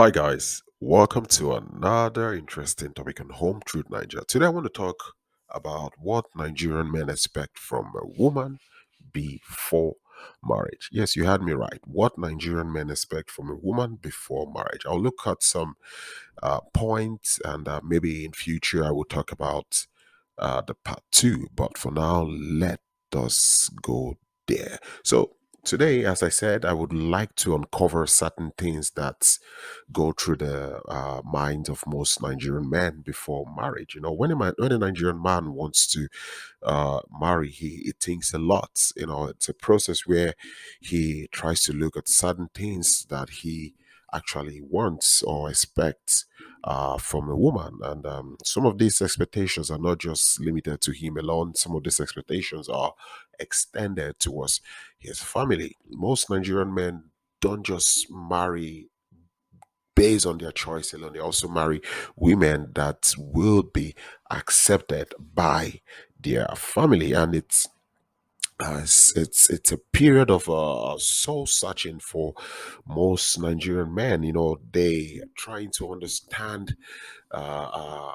Hi, guys. Welcome to another interesting topic on Home Truth Nigeria. Today, I want to talk about what Nigerian men expect from a woman before marriage. Yes, you heard me right. What Nigerian men expect from a woman before marriage. I'll look at some points, and maybe in future I will talk about the part two. But for now, let us go there. So today, as I said, I would like to uncover certain things that go through the minds of most Nigerian men before marriage. When a Nigerian man wants to marry, he thinks a lot. It's a process where he tries to look at certain things that he actually wants or expects from a woman. And some of these expectations are not just limited to him alone, some of these expectations are extended towards his family. Most Nigerian men don't just marry based on their choice alone. They also marry women that will be accepted by their family, and it's a period of soul searching for most Nigerian men. They trying to understand uh,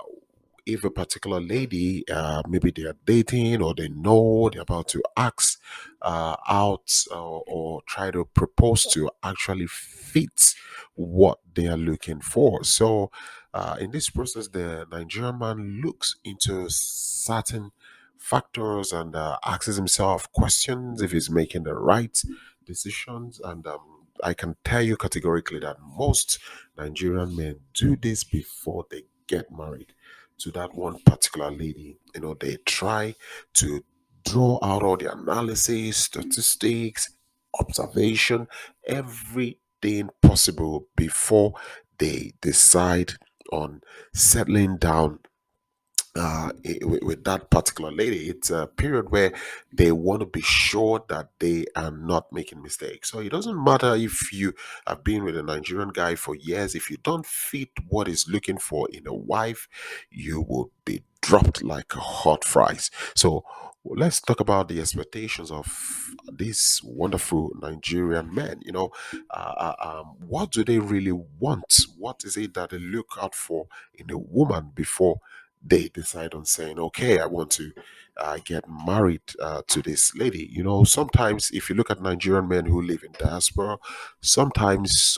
if a particular lady, maybe they are dating or they know they're about to ask out or try to propose to, actually fits what they are looking for. So, in this process, the Nigerian man looks into certain factors and asks himself questions if he's making the right decisions. And I can tell you categorically that most Nigerian men do this before they get married to that one particular lady. They try to draw out all the analysis, statistics, observation, everything possible before they decide on settling down with that particular lady. It's a period where they want to be sure that they are not making mistakes. So it doesn't matter if you have been with a Nigerian guy for years, if you don't fit what he's looking for in a wife, you will be dropped like hot fries. So let's talk about the expectations of these wonderful Nigerian men. What do they really want? What is it that they look out for in a woman before they decide on saying, okay, I want to get married to this lady? Sometimes if you look at Nigerian men who live in diaspora,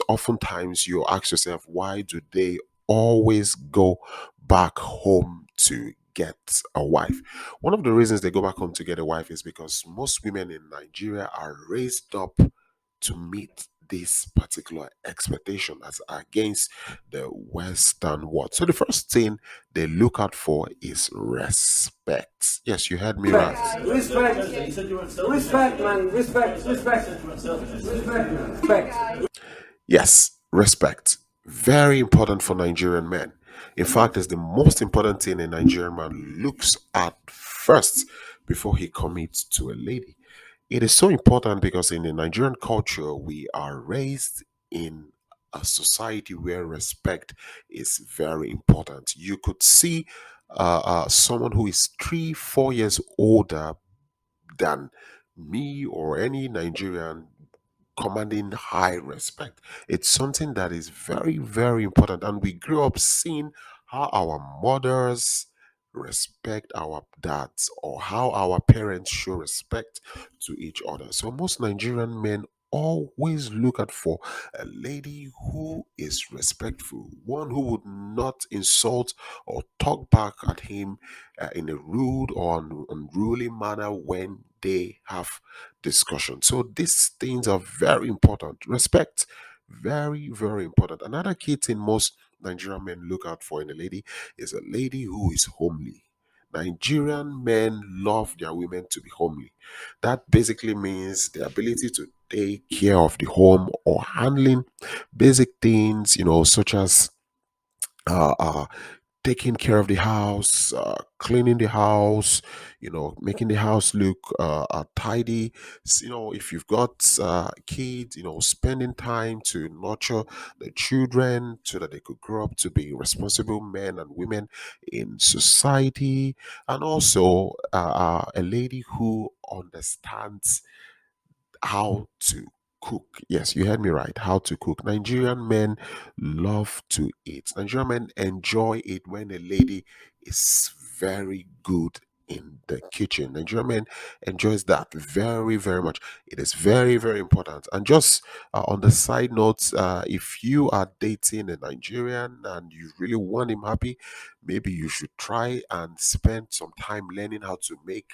oftentimes you ask yourself, why do they always go back home to get a wife? One of the reasons they go back home to get a wife is because most women in Nigeria are raised up to meet this particular expectation as against the Western world. So the first thing they look out for is respect. Yes, you heard me right. Respect, man. Respect. Yes, respect. Very important for Nigerian men. In fact, it's the most important thing a Nigerian man looks at first before he commits to a lady. It is so important because in the Nigerian culture, we are raised in a society where respect is very important. You could see someone who is 3, 4 years older than me or any Nigerian commanding high respect. It's something that is very, very important. And we grew up seeing how our mothers respect our dads or how our parents show respect to each other. So most Nigerian men always look out for a lady who is respectful, one who would not insult or talk back at him in a rude or unruly manner when they have discussion. So these things are very important. Respect, very, very important. Another key thing most Nigerian men look out for in a lady is a lady who is homely. Nigerian men love their women to be homely. That basically means the ability to take care of the home or handling basic things, such as uh, uh, taking care of the house, cleaning the house, making the house look tidy. If you've got kids, spending time to nurture the children so that they could grow up to be responsible men and women in society, and also a lady who understands how to cook. Yes, you heard me right. How to cook. Nigerian men love to eat. Nigerian men enjoy it when a lady is very good in the kitchen. Nigerian men enjoys that very, very much. It is very, very important. And just on the side notes, if you are dating a Nigerian and you really want him happy, maybe you should try and spend some time learning how to make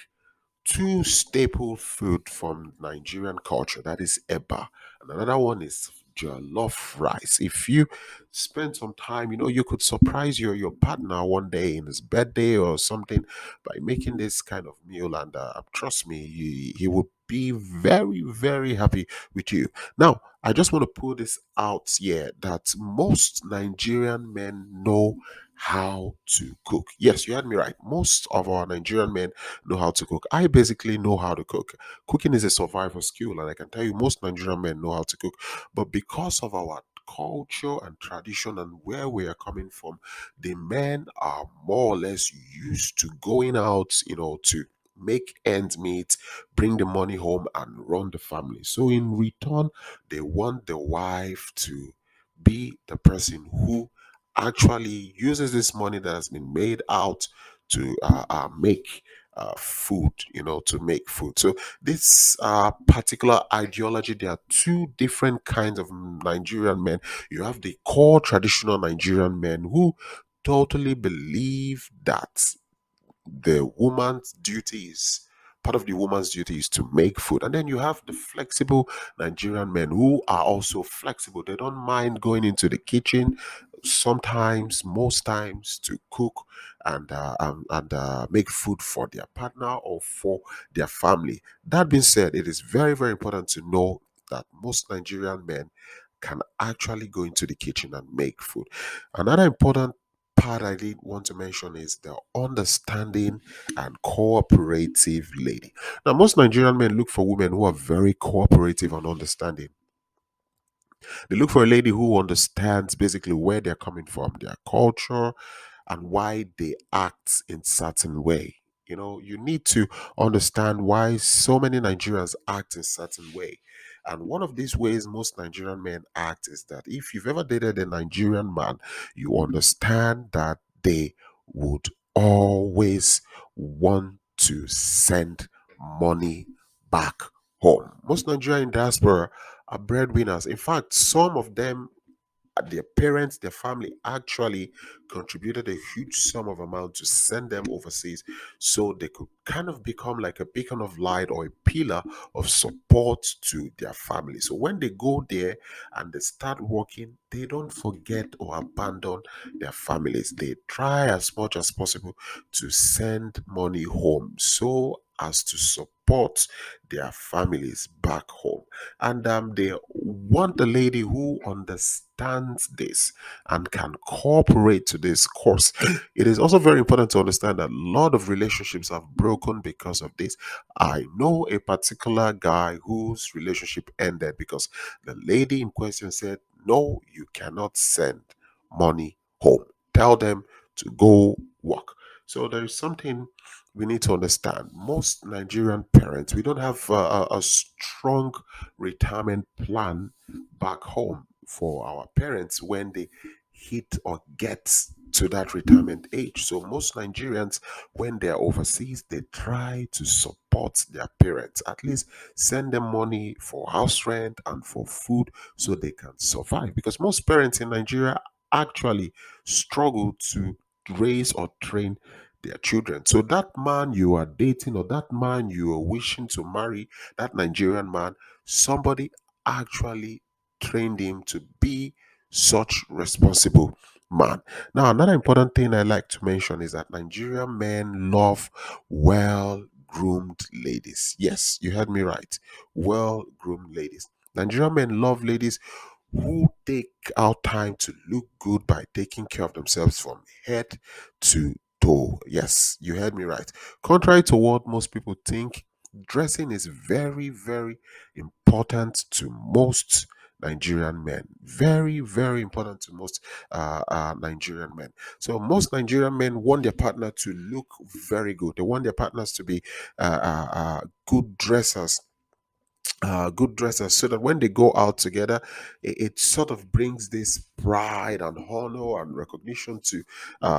two staple food from Nigerian culture. That is eba, and another one is jollof rice. If you spend some time, you could surprise your partner one day in his birthday or something by making this kind of meal, and trust me, he would be very, very happy with you. Now, I just want to put this out here that most Nigerian men know how to cook. Yes, you heard me right. Most of our Nigerian men know how to cook. I basically know how to cook. Cooking is a survival skill, and I can tell you most Nigerian men know how to cook. But because of our culture and tradition and where we are coming from, the men are more or less used to going out, to make ends meet, bring the money home, and run the family. So in return, they want the wife to be the person who actually uses this money that has been made out to make food, to make food. So this particular ideology, there are two different kinds of Nigerian men. You have the core traditional Nigerian men who totally believe that the woman's duty is part of the woman's duty is to make food. And then you have the flexible Nigerian men who are also flexible. They don't mind going into the kitchen sometimes, most times, to cook and make food for their partner or for their family. That being said, it is very, very important to know that most Nigerian men can actually go into the kitchen and make food. Another important part I did want to mention is the understanding and cooperative lady. Now, most Nigerian men look for women who are very cooperative and understanding. They look for a lady who understands basically where they're coming from, their culture, and why they act in certain way. You need to understand why so many Nigerians act in certain way. And one of these ways most Nigerian men act is that if you've ever dated a Nigerian man, you understand that they would always want to send money back home. Most Nigerian diaspora are breadwinners. In fact, some of them, their parents, their family actually contributed a huge sum of amount to send them overseas so they could kind of become like a beacon of light or a pillar of support to their family. So when they go there and they start working, they don't forget or abandon their families. They try as much as possible to send money home so as to support their families back home. And they want a lady who understands this and can cooperate to this course. It is also very important to understand that a lot of relationships have broken because of this. I know a particular guy whose relationship ended because the lady in question said, no, you cannot send money home. Tell them to go work. So there is something we need to understand. Most Nigerian parents, we don't have a strong retirement plan back home for our parents when they hit or get to that retirement age. So most Nigerians, when they're overseas, they try to support their parents, at least send them money for house rent and for food so they can survive. Because most parents in Nigeria actually struggle to raise or train their children. So that man you are dating or that man you are wishing to marry, that Nigerian man, somebody actually trained him to be such responsible man. Now, another important thing I like to mention is that Nigerian men love well groomed ladies. Yes, you heard me right. Well groomed ladies. Nigerian men love ladies who take out time to look good by taking care of themselves from head to toe. Yes, you heard me right. Contrary to what most people think, dressing is very, very important to most Nigerian men. Very, very important to most Nigerian men. So most Nigerian men want their partner to look very good. They want their partners to be good dressers, good dressers, so that when they go out together, it sort of brings this pride and honor and recognition to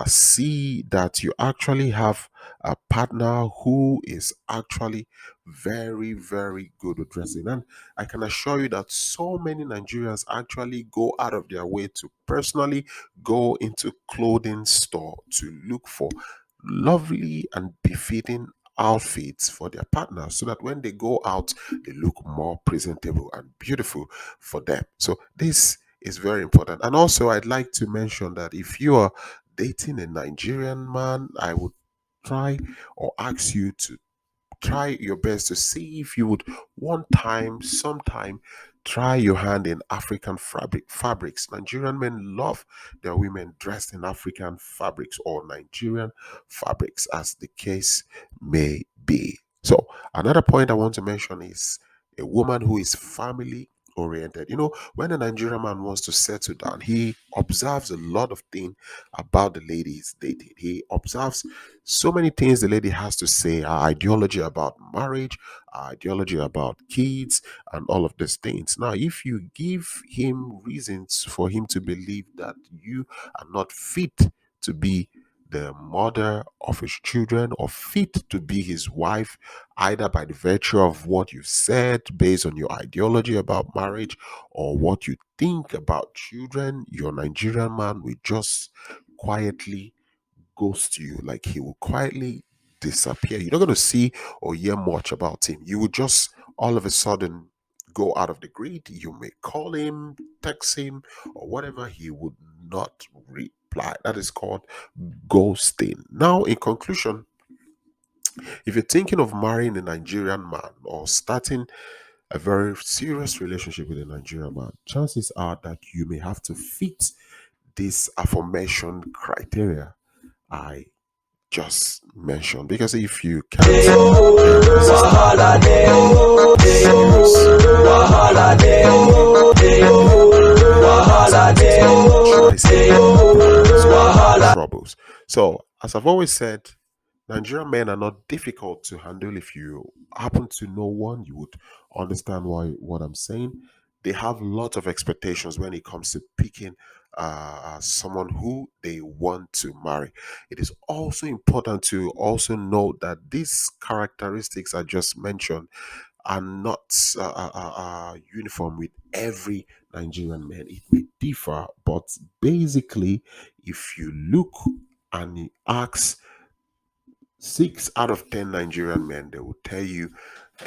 see that you actually have a partner who is actually very, very good at dressing. And I can assure you that so many Nigerians actually go out of their way to personally go into clothing store to look for lovely and befitting outfits for their partners, so that when they go out they look more presentable and beautiful for them. So this is very important. And also, I'd like to mention that if you are dating a Nigerian man, I would try or ask you to try your best to see if you would sometime try your hand in African fabrics. Nigerian men love their women dressed in African fabrics or Nigerian fabrics, as the case may be. So another point I want to mention is a woman who is family oriented. You know, when a Nigerian man wants to settle down, he observes a lot of things about the lady he's dating. He observes so many things the lady has to say, her ideology about marriage, her ideology about kids, and all of these things. Now, if you give him reasons for him to believe that you are not fit to be the mother of his children or fit to be his wife, either by the virtue of what you said based on your ideology about marriage or what you think about children, your Nigerian man will just quietly ghost you. Like, he will quietly disappear. You're not going to see or hear much about him. You will just all of a sudden go out of the grid. You may call him, text him, or whatever. He would not reply. That is called ghosting. Now, in conclusion, if you're thinking of marrying a Nigerian man or starting a very serious relationship with a Nigerian man, chances are that you may have to fit this aforementioned criteria I just mentioned. Because if you can't, then this is serious troubles. So, as I've always said, Nigerian men are not difficult to handle. If you happen to know one, you would understand why what I'm saying. They have lots of expectations when it comes to picking someone who they want to marry. It is also important to also note that these characteristics I just mentioned are not uniform with every Nigerian man. It may differ, but basically, if you look and you ask 6 out of 10 Nigerian men, they will tell you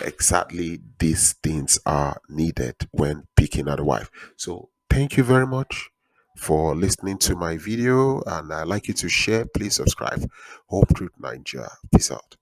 exactly these things are needed when picking out a wife. So, thank you very much for listening to my video, and I'd like you to share. Please subscribe. Hope Truth Nigeria. Peace out.